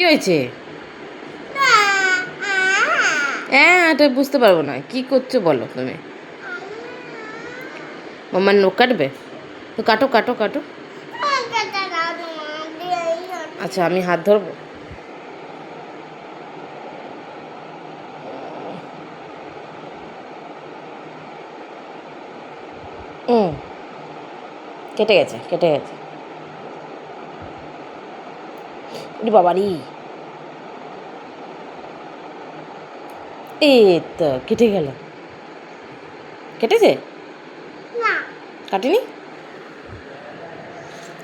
কি হয়েছে? হ্যাঁ, এটা বুঝতে পারবো না। কি করছো বলো তুমি? মামার নখ কাটবে? তো কাটো কাটো কাটো। আচ্ছা, আমি হাত ধরবো। হুম, কেটে গেছে কেটে গেছে। ওরে বাবারি, এই তো কেটে গেল। কেটেছে? কাটেনি?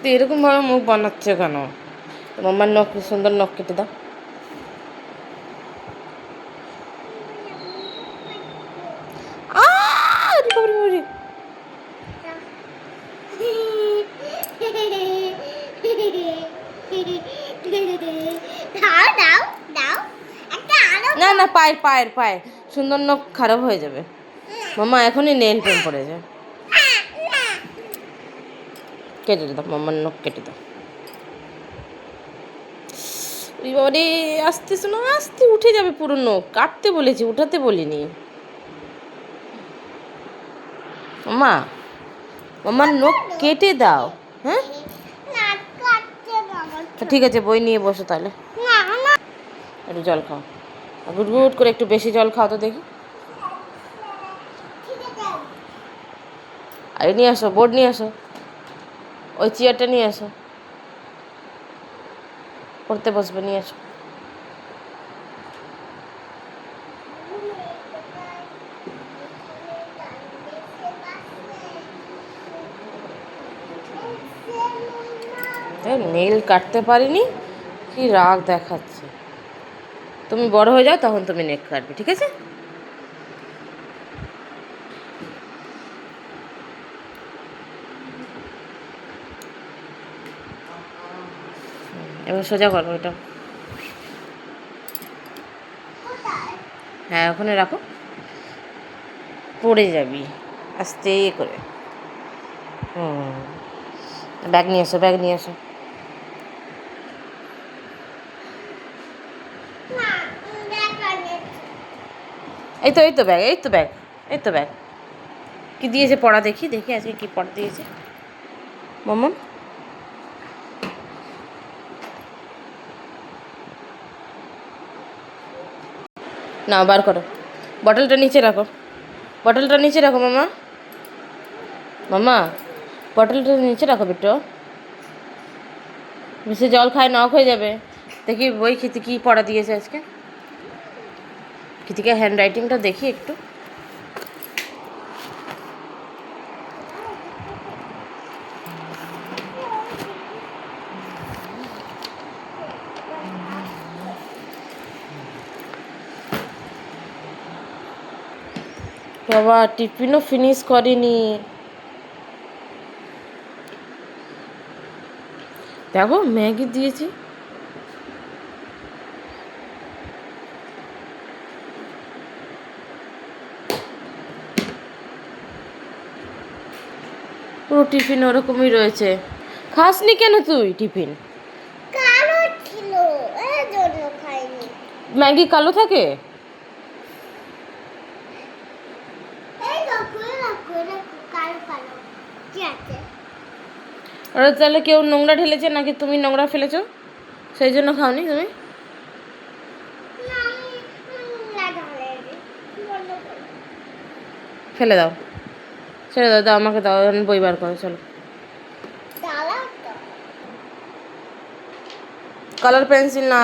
তো এরকম ভাবে মুখ বানাচ্ছে কেন? মামার নখ, সুন্দর নখ কেটে দাও। আরে বাবারে বাবারে। না না, পায়ের পায়ের পায়ের সুন্দর নখ খারাপ হয়ে যাবে। মামা এখনই নেল পেন পড়ে যায়। কেটে দাও, মামার নখ কেটে দাও। ওই বাবারে, আস্তে শোনো, আস্তে উঠে যাবে পুরো নখ। কাটতে বলেছি, উঠাতে বলিনি। মামা, মামার নখ কেটে দাও। হ্যাঁ, ঠিক আছে, বই নিয়ে বসো তাহলে। একটু জল খাও, গুট গুট করে একটু বেশি জল খাও তো দেখি। আর নিয়ে আসো, বোর্ড নিয়ে আসো, ওই চেয়ারটা নিয়ে আসো, পড়তে বসবে, নিয়ে আসো। নেল কাটতে পারিনি, কি রাগ দেখাচ্ছে। তুমি বড় হয়ে যাও, তখন তুমি নেল কাটবে, ঠিক আছে? এবার সোজা করো এটা। হ্যাঁ, ওখানে রাখো, পড়ে যাবি আস্তে করে। হুম, ব্যাগ নিয়ে এসো, ব্যাগ নিয়ে এসো। এই তো, এই তো ব্যাগ, এই তো ব্যাগ, এই তো ব্যাগ। কি দিয়েছে পড়া, দেখি দেখি আজকে কি পড়া দিয়েছে মামা। না, বার করো, বটলটা নিচে রাখো, বটলটা নিচে রাখো মামা। মামা, বটলটা নিচে রাখো বেটো, বেশি জল খায় নখ হয়ে যাবে। দেখি বই খেতে কী পড়া দিয়েছে আজকে। কৃতিকা হ্যান্ড রাইটিংটা দেখি একটু। বাবা, টিফিনও ফিনিশ করেনি। দেখো, ম্যাগি দিয়েছি। পুরো টিফিন ওরকমই রয়েছে। খাসনি কেন তুই টিফিন? কালো ছিল, এর জন্য খাইনি। ম্যাগি কালো থাকে? ওরা তাহলে কেউ নোংরা ঢেলেছে, নাকি তুমি নোংরা ফেলেছো সেই জন্য খাওনি তুমি? ফেলে দাও, ছেড়ে দাও, দাও আমাকে, দাও, বই বার করো, চলো। কালার পেন্সিল না,